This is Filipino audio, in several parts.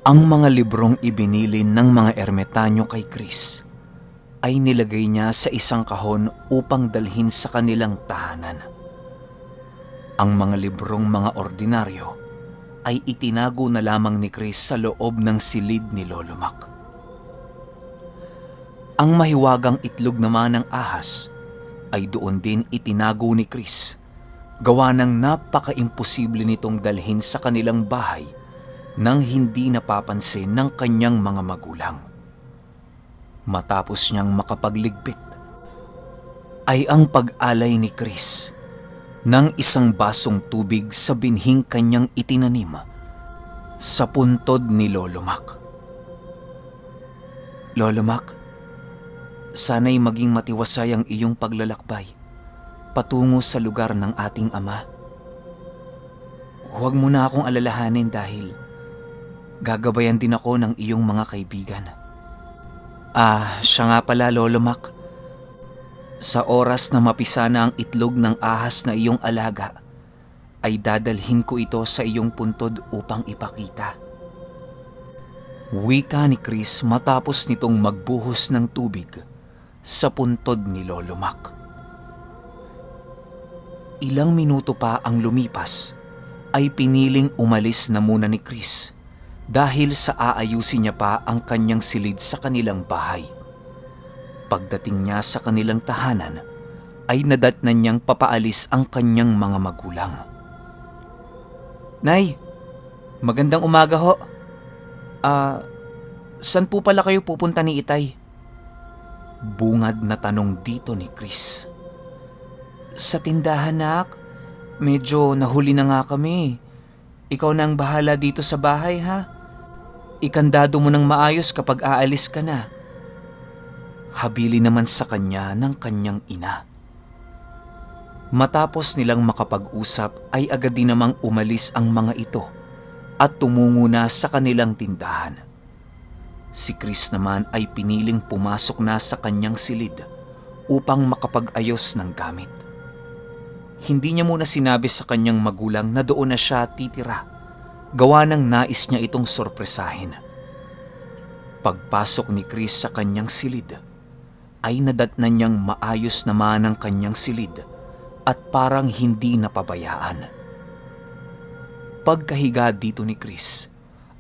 Ang mga librong ibinilin ng mga ermitanyo kay Chris ay nilagay niya sa isang kahon upang dalhin sa kanilang tahanan. Ang mga librong mga ordinaryo ay itinago na lamang ni Chris sa loob ng silid ni Lolo Mac. Ang mahiwagang itlog naman ng ahas ay doon din itinago ni Chris, gawa ng napaka-imposible nitong dalhin sa kanilang bahay nang hindi napapansin ng kanyang mga magulang. Matapos niyang makapagligpit, ay ang pag-alay ni Chris ng isang basong tubig sa binhing kanyang itinanim sa puntod ni Lolo Mac. Lolo Mac, sana'y maging matiwasay ang iyong paglalakbay patungo sa lugar ng ating ama. Huwag mo na akong alalahanin dahil gagabayan din ako ng iyong mga kaibigan. Siya nga pala, Lolo Mac. Sa oras na mapisa na ang itlog ng ahas na iyong alaga, ay dadalhin ko ito sa iyong puntod upang ipakita. Wika ni Chris matapos nitong magbuhos ng tubig sa puntod ni Lolo Mac. Ilang minuto pa ang lumipas, ay piniling umalis na muna ni Chris dahil sa aayusin niya pa ang kanyang silid sa kanilang bahay. Pagdating niya sa kanilang tahanan, ay nadatnan niyang papaalis ang kanyang mga magulang. Nay, magandang umaga ho. Saan po pala kayo pupunta ni Itay? Bungad na tanong dito ni Chris. Sa tindahan, nak. Medyo nahuli na nga kami. Ikaw na ang bahala dito sa bahay, ha? Ikandado mo ng maayos kapag aalis ka na. Habili naman sa kanya ng kanyang ina. Matapos nilang makapag-usap ay agad din namang umalis ang mga ito at tumungo na sa kanilang tindahan. Si Chris naman ay piniling pumasok na sa kanyang silid upang makapag-ayos ng gamit. Hindi niya muna sinabi sa kanyang magulang na doon na siya titira, gawa ng nais niya itong sorpresahin. Pagpasok ni Chris sa kanyang silid, ay nadatnan niyang maayos naman ang kanyang silid at parang hindi napabayaan. Pagkahiga dito ni Chris,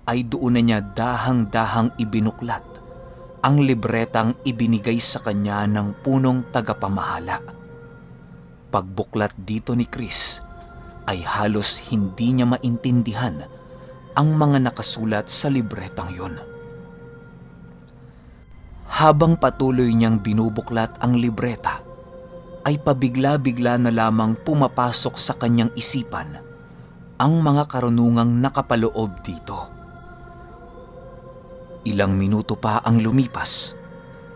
ay doon na niya dahang-dahang ibinuklat ang libretang ibinigay sa kanya ng punong tagapamahala. Pagbuklat dito ni Chris, ay halos hindi niya maintindihan ang mga nakasulat sa libretang yon. Habang patuloy niyang binubuklat ang libreta, ay pabigla-bigla na lamang pumapasok sa kanyang isipan ang mga karunungang nakapaloob dito. Ilang minuto pa ang lumipas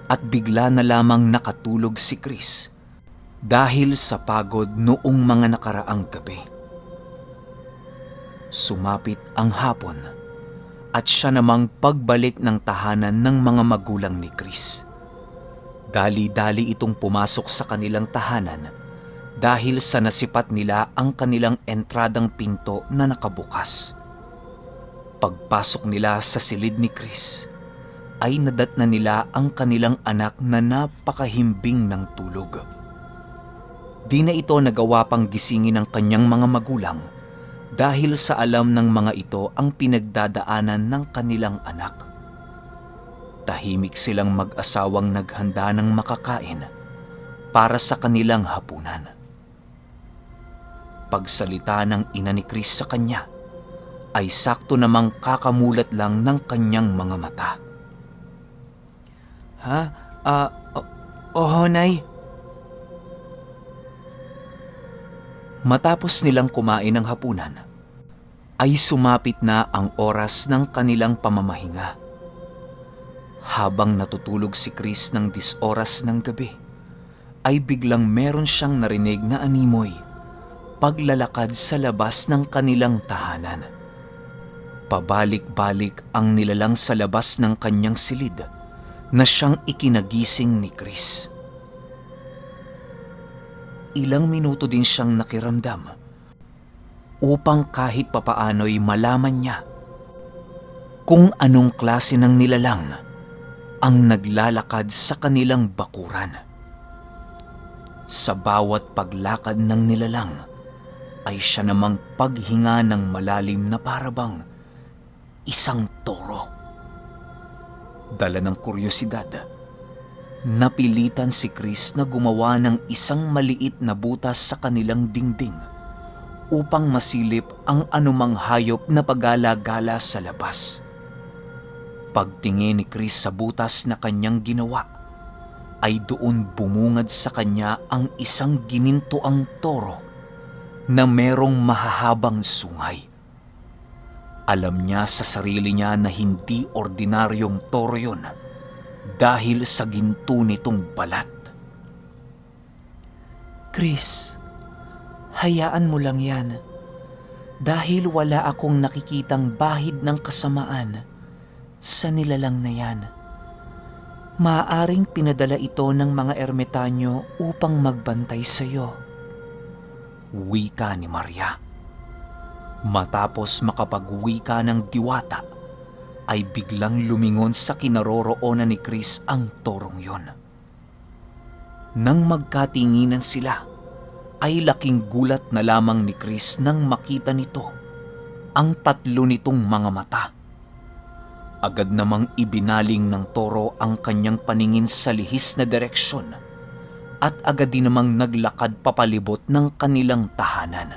at bigla na lamang nakatulog si Chris dahil sa pagod noong mga nakaraang gabi. Sumapit ang hapon at siya namang pagbalik ng tahanan ng mga magulang ni Chris. Dali-dali itong pumasok sa kanilang tahanan dahil sa nasipat nila ang kanilang entradang pinto na nakabukas. Pagpasok nila sa silid ni Chris, ay nadatnan nila ang kanilang anak na napakahimbing ng tulog. Di na ito nagawa pang gisingin ng kanyang mga magulang dahil sa alam ng mga ito ang pinagdadaanan ng kanilang anak. Tahimik silang mag-asawang naghanda ng makakain para sa kanilang hapunan. Pagsalita ng ina ni Chris sa kanya, ay sakto namang kakamulat lang ng kanyang mga mata. Nay. Matapos nilang kumain ng hapunan, ay sumapit na ang oras ng kanilang pamamahinga. Habang natutulog si Chris ng 10 oras ng gabi, ay biglang meron siyang narinig na animoy paglalakad sa labas ng kanilang tahanan. Pabalik-balik ang nilalang sa labas ng kanyang silid na siyang ikinagising ni Chris. Ilang minuto din siyang nakiramdam upang kahit papaano'y malaman niya kung anong klase ng nilalang ang naglalakad sa kanilang bakuran. Sa bawat paglakad ng nilalang ay siya namang paghinga ng malalim na parabang isang toro. Dala ng kuryosidad, napilitan si Chris na gumawa ng isang maliit na butas sa kanilang dingding upang masilip ang anumang hayop na pagala-gala sa labas. Pagtingin ni Chris sa butas na kanyang ginawa, ay doon bumungad sa kanya ang isang ginintoang toro na merong mahahabang sungay. Alam niya sa sarili niya na hindi ordinaryong toro yun dahil sa ginto nitong balat. Chris, hayaan mo lang yan. Dahil wala akong nakikitang bahid ng kasamaan sa nilalang na yan. Maaaring pinadala ito ng mga ermitanyo upang magbantay sa iyo. Wika ni Maria. Matapos makapagwika ng diwata, ay biglang lumingon sa kinaroroonan ni Chris ang torong yon. Nang magkatinginan sila, ay laking gulat na lamang ni Chris nang makita nito ang tatlo nitong mga mata. Agad namang ibinaling ng toro ang kanyang paningin sa lihis na direksyon at agad din namang naglakad papalibot ng kanilang tahanan.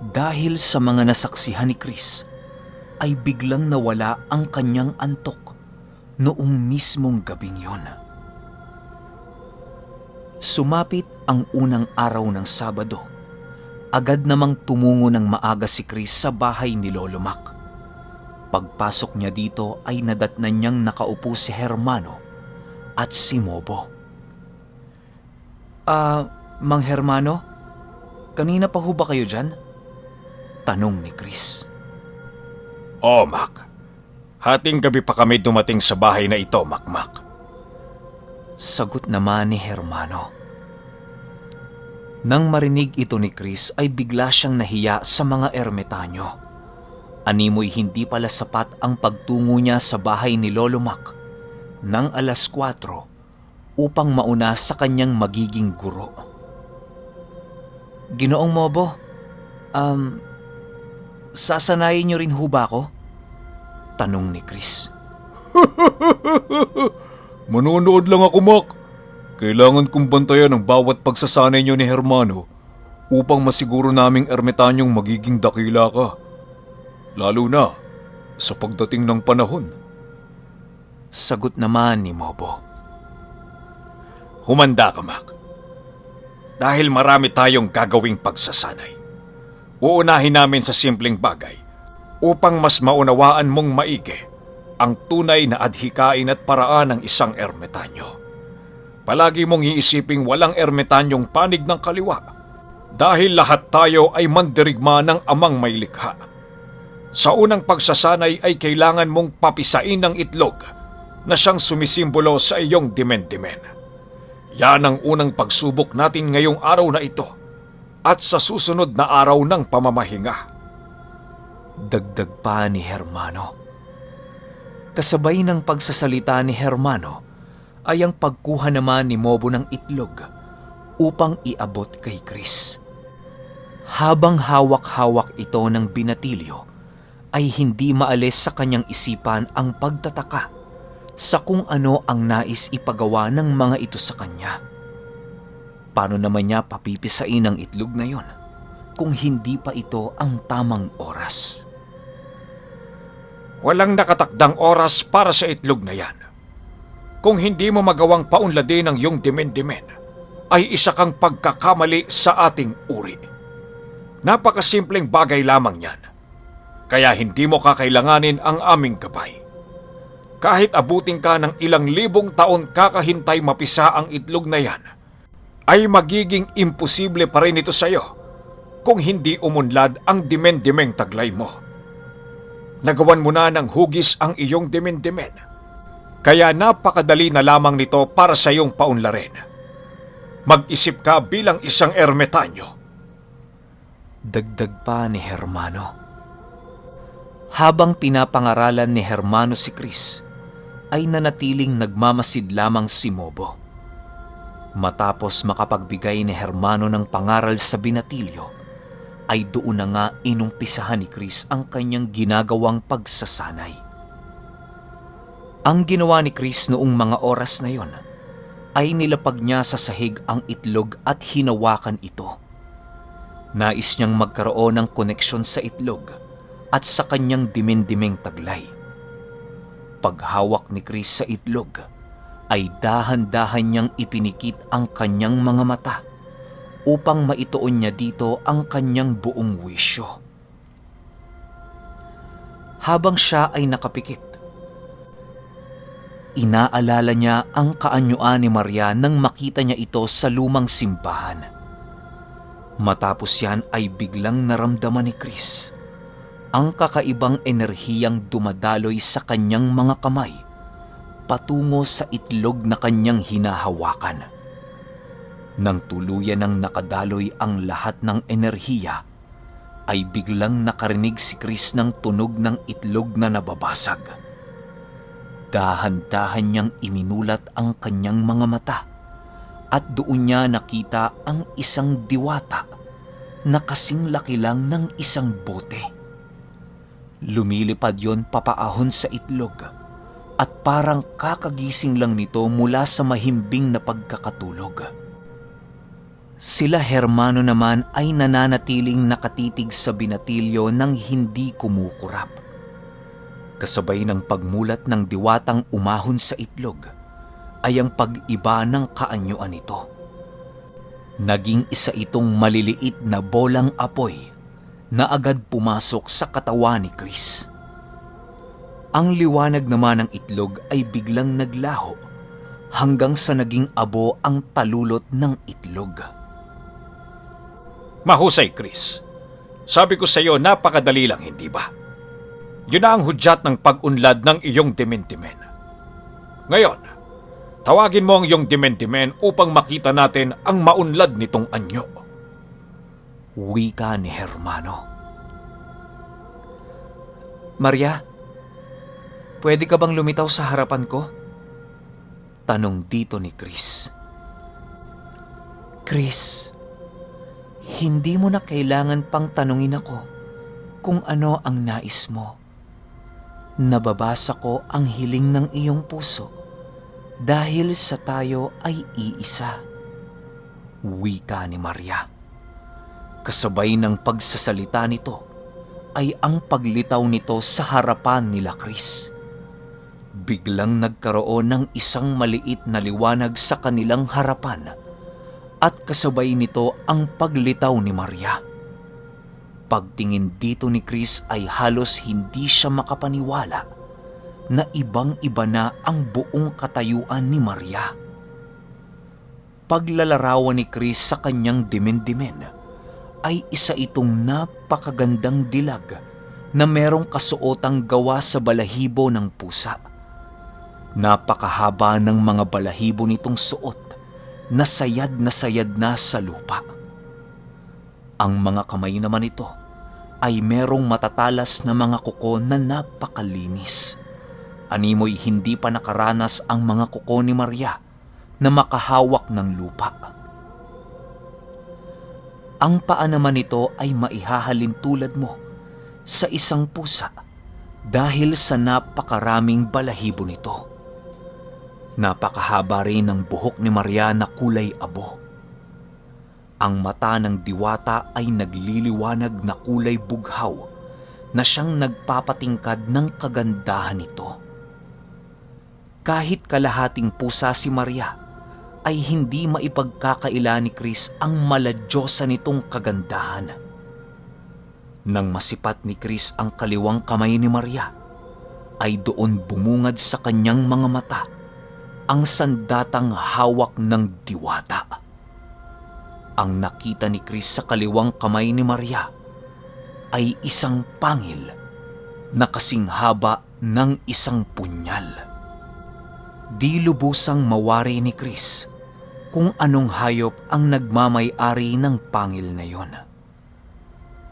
Dahil sa mga nasaksihan ni Chris, ay biglang nawala ang kanyang antok noong mismong gabing yon. Sumapit ang unang araw ng Sabado. Agad namang tumungo ng maaga si Chris sa bahay ni Lolo Mac. Pagpasok niya dito ay nadatnan niyang nakaupo si Hermano at si Mobo. Mang Hermano, kanina pa ho ba kayo dyan? Tanong ni Chris. Mac. Hating gabi pa kami dumating sa bahay na ito, Mac. Sagot naman ni Hermano. Nang marinig ito ni Chris ay bigla siyang nahiya sa mga ermitanyo. Animoy hindi pala sapat ang pagtungo niya sa bahay ni Lolo Mac ng 4:00 upang mauna sa kanyang magiging guro. Ginoong Mobo, sasanayin niyo rin ho ba ako? Tanong ni Chris. Manonood lang ako, Mac. Kailangan kong bantayan ang bawat pagsasanay niyo ni Hermano upang masiguro naming ermitanyong magiging dakila ka. Lalo na sa pagdating ng panahon. Sagot naman ni Mobo. Humanda ka, Mac. Dahil marami tayong gagawing pagsasanay. Uunahin namin sa simpleng bagay upang mas maunawaan mong maigi ang tunay na adhikain at paraan ng isang ermitanyo. Palagi mong iisiping walang ermitanyong panig ng kaliwa dahil lahat tayo ay mandirigma ng amang may likha. Sa unang pagsasanay ay kailangan mong papisain ng itlog na siyang sumisimbolo sa iyong dimen-dimen. Yan ang unang pagsubok natin ngayong araw na ito at sa susunod na araw ng pamamahinga. Dagdag pa ni Hermano. Kasabay ng pagsasalita ni Hermano ay ang pagkuha naman ni Mobo ng itlog upang iabot kay Chris. Habang hawak-hawak ito ng binatilyo, ay hindi maalis sa kanyang isipan ang pagtataka sa kung ano ang nais ipagawa ng mga ito sa kanya. Paano naman niya papipisain ang itlog na yon kung hindi pa ito ang tamang oras? Walang nakatakdang oras para sa itlog na yan. Kung hindi mo magawang paunladin ang iyong dimen-dimen, ay isa kang pagkakamali sa ating uri. Napakasimpleng bagay lamang yan. Kaya hindi mo kakailanganin ang aming gabay. Kahit abutin ka ng ilang libong taon kakahintay mapisa ang itlog na yan, ay magiging imposible pa rin ito sa iyo kung hindi umunlad ang dimen-dimeng taglay mo. Nagawan mo na ng hugis ang iyong dimen-dimen, kaya napakadali na lamang nito para sa iyong paunlarin. Mag-isip ka bilang isang ermitanyo. Dagdag pa ni Hermano. Habang pinapangaralan ni Hermano si Chris, ay nanatiling nagmamasid lamang si Mobo. Matapos makapagbigay ni Hermano ng pangaral sa binatilyo, ay doon na nga inumpisahan ni Chris ang kanyang ginagawang pagsasanay. Ang ginawa ni Chris noong mga oras na yon ay nilapag niya sa sahig ang itlog at hinawakan ito. Nais niyang magkaroon ng koneksyon sa itlog at sa kanyang dimindiming taglay. Paghawak ni Chris sa itlog, ay dahan-dahan niyang ipinikit ang kanyang mga mata upang maituon niya dito ang kanyang buong wisyo. Habang siya ay nakapikit, inaalala niya ang kaanyuan ni Maria nang makita niya ito sa lumang simbahan. Matapos yan ay biglang naramdaman ni Chris ang kakaibang enerhiyang dumadaloy sa kanyang mga kamay patungo sa itlog na kanyang hinahawakan. Nang tuluyan ng nakadaloy ang lahat ng enerhiya, ay biglang nakarinig si Chris ng tunog ng itlog na nababasag. Dahan-dahan niyang iminulat ang kanyang mga mata at doon niya nakita ang isang diwata na kasing laki lang ng isang bote. Lumilipad yon papaahon sa itlog at parang kakagising lang nito mula sa mahimbing na pagkakatulog. Sila Hermano naman ay nananatiling nakatitig sa binatilyo nang hindi kumukurap. Kasabay ng pagmulat ng diwatang umahon sa itlog ay ang pag-iba ng kaanyuan nito. Naging isa itong maliliit na bolang apoy na agad pumasok sa katawan ni Chris. Ang liwanag naman ng itlog ay biglang naglaho hanggang sa naging abo ang talulot ng itlog. Mahusay, Chris. Sabi ko sa iyo, napakadali lang, hindi ba? Yun na ang hudyat ng pag-unlad ng iyong dimen-dimen. Ngayon, tawagin mo ang iyong dimen-dimen upang makita natin ang maunlad nitong anyo. Wika ni Hermano. Maria, pwede ka bang lumitaw sa harapan ko? Tanong dito ni Chris. Chris, hindi mo na kailangan pang tanungin ako kung ano ang nais mo. Nababasa ko ang hiling ng iyong puso dahil sa tayo ay iisa. Wika ni Maria. Kasabay ng pagsasalita nito ay ang paglitaw nito sa harapan nila Chris. Biglang nagkaroon ng isang maliit na liwanag sa kanilang harapan at kasabay nito ang paglitaw ni Maria. Pagtingin dito ni Chris ay halos hindi siya makapaniwala na ibang-iba na ang buong katayuan ni Maria. Paglalarawan ni Chris sa kanyang dimen-dimen ay isa itong napakagandang dilag na merong kasuotang gawa sa balahibo ng pusa. Napakahaba ng mga balahibo nitong suot na sayad na sa lupa. Ang mga kamay naman ito ay merong matatalas na mga kuko na napakalinis. Animoy hindi pa nakaranas ang mga kuko ni Maria na makahawak ng lupa. Ang paa naman nito ay maihahalin tulad mo sa isang pusa dahil sa napakaraming balahibo nito. Napakahaba rin ng buhok ni Maria na kulay abo. Ang mata ng diwata ay nagliliwanag na kulay bughaw na siyang nagpapatingkad ng kagandahan nito. Kahit kalahating pusa si Maria, ay hindi maipagkakaila ni Chris ang maladyosa nitong kagandahan. Nang masipat ni Chris ang kaliwang kamay ni Maria, ay doon bumungad sa kanyang mga mata ang sandatang hawak ng diwata. Ang nakita ni Chris sa kaliwang kamay ni Maria ay isang pangil na kasing haba ng isang punyal. Di lubusang mawari ni Chris kung anong hayop ang nagmamay-ari ng pangil na yon.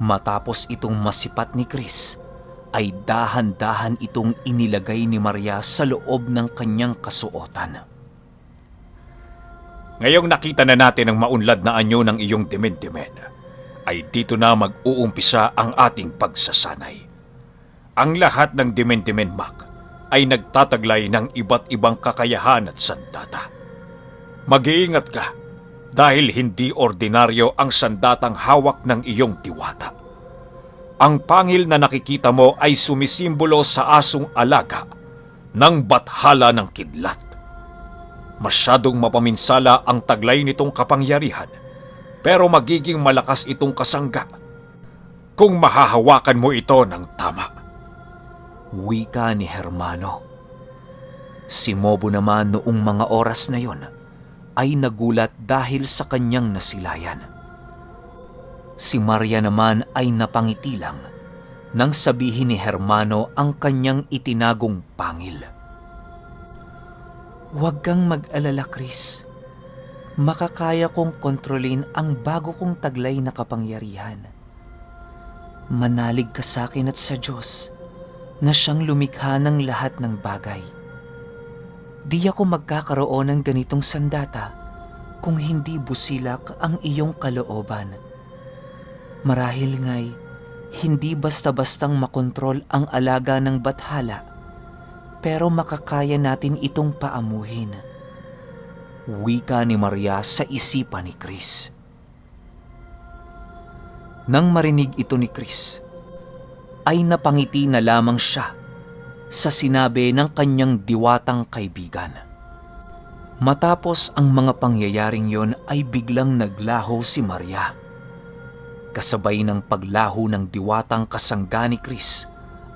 Matapos itong masipat ni Chris, ay dahan-dahan itong inilagay ni Maria sa loob ng kanyang kasuotan. Ngayong nakita na natin ang maunlad na anyo ng iyong dimen-dimen, ay dito na mag-uumpisa ang ating pagsasanay. Ang lahat ng dimen-dimen, Mac, ay nagtataglay ng iba't ibang kakayahan at sandata. Mag-iingat ka dahil hindi ordinaryo ang sandatang hawak ng iyong diwata. Ang pangil na nakikita mo ay sumisimbolo sa asong alaga ng bathala ng kidlat. Masyadong mapaminsala ang taglay nitong kapangyarihan, pero magiging malakas itong kasangga kung mahahawakan mo ito ng tama. Wika ni Hermano. Si Mobo naman noong mga oras na yon ay nagulat dahil sa kanyang nasilayan. Si Maria naman ay napangiti lang nang sabihin ni Hermano ang kanyang itinagong pangil. Huwag kang mag-alala, Chris. Makakaya kong kontrolin ang bago kong taglay na kapangyarihan. Manalig ka sa akin at sa Diyos na siyang lumikha ng lahat ng bagay. Di ako magkakaroon ng ganitong sandata kung hindi busilak ang iyong kalooban. Marahil nga'y hindi basta-bastang makontrol ang alaga ng bathala, pero makakaya natin itong paamuhin. Wika ni Maria sa isipan ni Chris. Nang marinig ito ni Chris, ay napangiti na lamang siya sa sinabi ng kanyang diwatang kaibigan. Matapos ang mga pangyayaring yon ay biglang naglaho si Maria. Kasabay ng paglaho ng diwatang kasangga ni Chris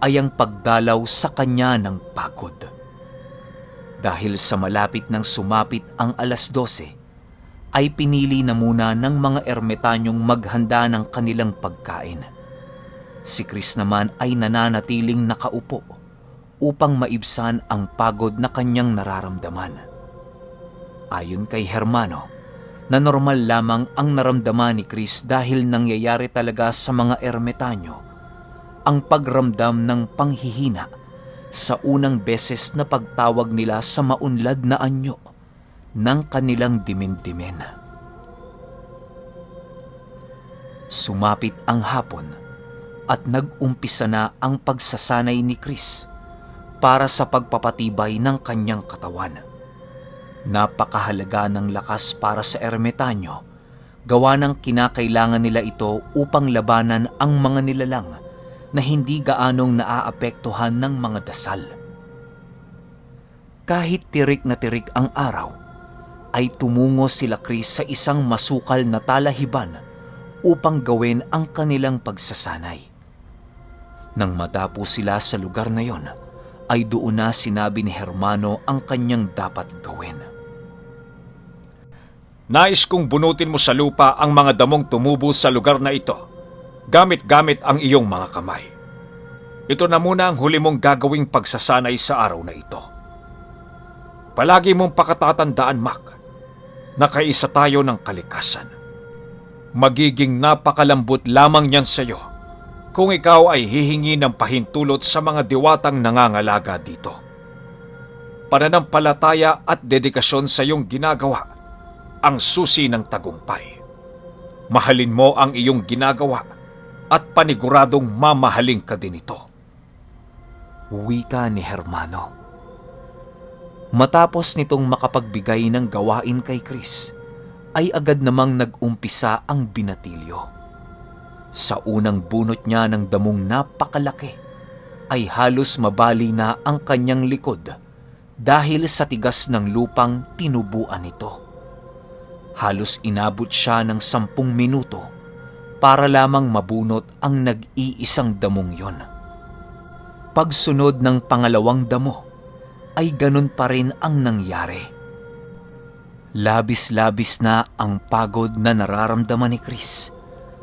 ay ang pagdalaw sa kanya ng pagod. Dahil sa malapit nang sumapit ang 12:00, ay pinili na muna ng mga ermetanyong maghanda ng kanilang pagkain. Si Chris naman ay nananatiling nakaupo upang maibsan ang pagod na kanyang nararamdaman. Ayon kay Hermano, na normal lamang ang naramdaman ni Chris dahil nangyayari talaga sa mga ermetanyo ang pagramdam ng panghihina sa unang beses na pagtawag nila sa maunlad na anyo ng kanilang dimen-dimen. Sumapit ang hapon at nag-umpisa na ang pagsasanay ni Chris para sa pagpapatibay ng kanyang katawan. Napakahalaga ng lakas para sa ermetanyo, gawa ng kinakailangan nila ito upang labanan ang mga nilalang na hindi gaanong naaapektuhan ng mga dasal. Kahit tirik na tirik ang araw, ay tumungo sila Chris sa isang masukal na talahiban upang gawin ang kanilang pagsasanay. Nang madapo sila sa lugar na yon, ay doon na sinabi ni Hermano ang kanyang dapat gawin. Nais kong bunutin mo sa lupa ang mga damong tumubo sa lugar na ito, gamit-gamit ang iyong mga kamay. Ito na muna ang huli mong gagawing pagsasanay sa araw na ito. Palagi mong pakatatandaan, Mac, na kaisa tayo ng kalikasan. Magiging napakalambot lamang niyan sa iyo kung ikaw ay hihingi ng pahintulot sa mga diwatang nangangalaga dito. Pananampalataya at dedikasyon sa iyong ginagawa ang susi ng tagumpay. Mahalin mo ang iyong ginagawa at paniguradong mamahalin ka din ito. Wika ni Hermano. Matapos nitong makapagbigay ng gawain kay Chris, ay agad namang nag-umpisa ang binatilyo. Sa unang bunot niya ng damong napakalaki, ay halos mabali na ang kanyang likod dahil sa tigas ng lupang tinubuan ito. Halos inabot siya ng 10 minuto para lamang mabunot ang nag-iisang damong yon. Pagsunod ng pangalawang damo, ay ganun pa rin ang nangyari. Labis-labis na ang pagod na nararamdaman ni Chris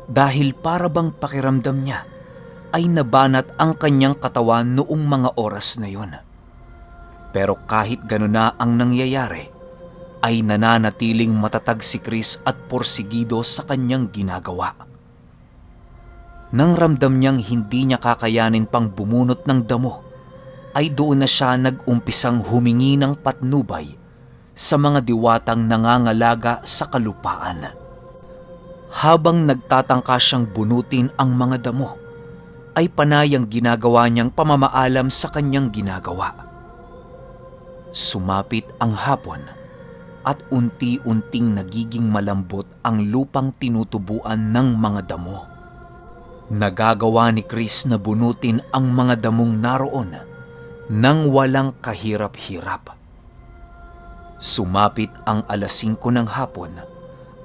dahil para bang pakiramdam niya ay nabanat ang kanyang katawan noong mga oras na yon. Pero kahit ganun na ang nangyayari, ay nananatiling matatag si Chris at porsigido sa kanyang ginagawa. Nang ramdam niyang hindi niya kakayanin pang bumunot ng damo, ay doon na siya nag-umpisang humingi ng patnubay sa mga diwatang nangangalaga sa kalupaan. Habang nagtatangka siyang bunutin ang mga damo, ay panayang ginagawa niyang pamamaalam sa kanyang ginagawa. Sumapit ang hapon at unti-unting nagiging malambot ang lupang tinutubuan ng mga damo. Nagagawa ni Chris na bunutin ang mga damong naroon nang walang kahirap-hirap. Sumapit ang 5:00 ng hapon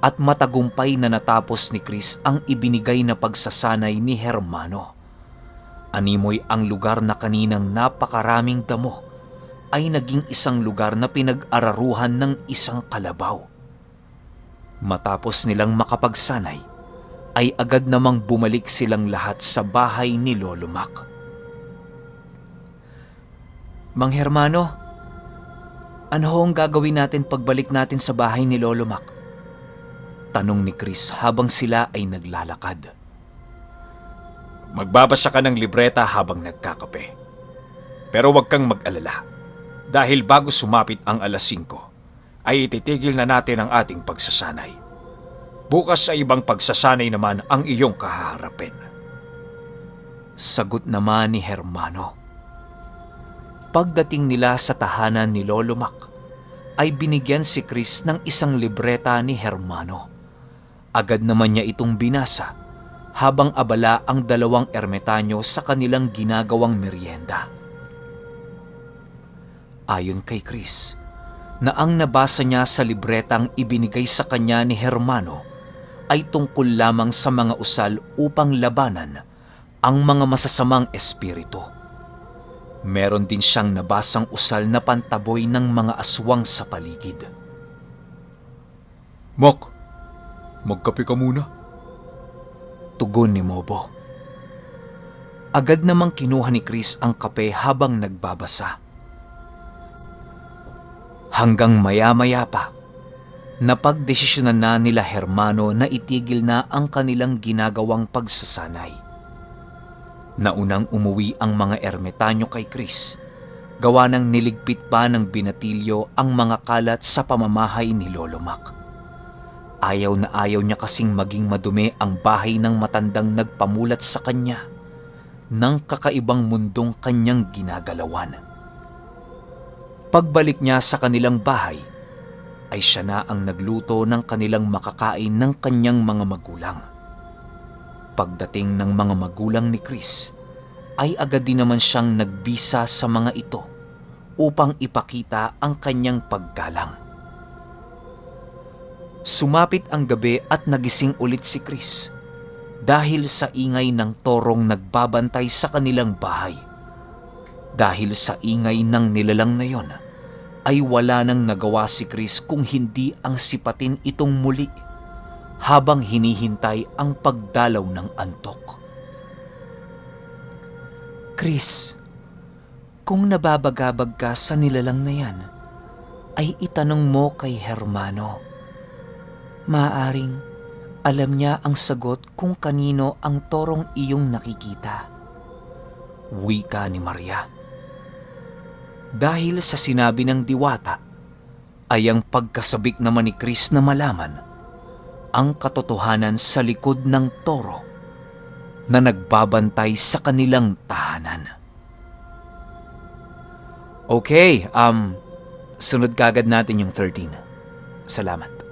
at matagumpay na natapos ni Chris ang ibinigay na pagsasanay ni Hermano. Animoy ang lugar na kaninang napakaraming damo ay naging isang lugar na pinag-araruhan ng isang kalabaw. Matapos nilang makapagsanay, ay agad namang bumalik silang lahat sa bahay ni Lolo Mac. Mang Hermano, ano ho ang gagawin natin pagbalik natin sa bahay ni Lolo Mac? Tanong ni Chris habang sila ay naglalakad. Magbabasa ka ng libreta habang nagkakape. Pero huwag kang mag-alala. Dahil bago sumapit ang 5:00, ay ititigil na natin ang ating pagsasanay. Bukas sa ibang pagsasanay naman ang iyong kaharapin. Sagot naman ni Hermano. Pagdating nila sa tahanan ni Lolo Mac, ay binigyan si Chris ng isang libreta ni Hermano. Agad naman niya itong binasa habang abala ang 2 ermitanyo sa kanilang ginagawang merienda. Ayon kay Chris, na ang nabasa niya sa libretang ibinigay sa kanya ni Hermano ay tungkol lamang sa mga usal upang labanan ang mga masasamang espiritu. Meron din siyang nabasang usal na pantaboy ng mga aswang sa paligid. Mac, magkape ka muna. Tugon ni Mobo. Agad namang kinuha ni Chris ang kape habang nagbabasa. Hanggang maya-maya pa, napagdesisyonan na nila Hermano na itigil na ang kanilang ginagawang pagsasanay. Naunang umuwi ang mga ermitanyo kay Chris, gawa ng niligpit pa ng binatilyo ang mga kalat sa pamamahay ni Lolo Mac. Ayaw na ayaw niya kasing maging madumi ang bahay ng matandang nagpamulat sa kanya ng kakaibang mundong kanyang ginagalawan. Pagbalik niya sa kanilang bahay, ay siya na ang nagluto ng kanilang makakain ng kanyang mga magulang. Pagdating ng mga magulang ni Chris, ay agad din naman siyang nagbisa sa mga ito upang ipakita ang kanyang paggalang. Sumapit ang gabi at nagising ulit si Chris dahil sa ingay ng torong nagbabantay sa kanilang bahay. Dahil sa ingay ng nilalang na yon, ay wala nang nagawa si Chris kung hindi ang sipatin itong muli habang hinihintay ang pagdalaw ng antok. Chris, kung nababagabag ka sa nilalang na yan, ay itanong mo kay Hermano. Maaring alam niya ang sagot kung kanino ang torong iyong nakikita. Wika ni Maria. Dahil sa sinabi ng diwata, ay ang pagkasabik naman ni Chris na malaman ang katotohanan sa likod ng toro na nagbabantay sa kanilang tahanan. Okay, sunod kagad natin yung 13. Salamat.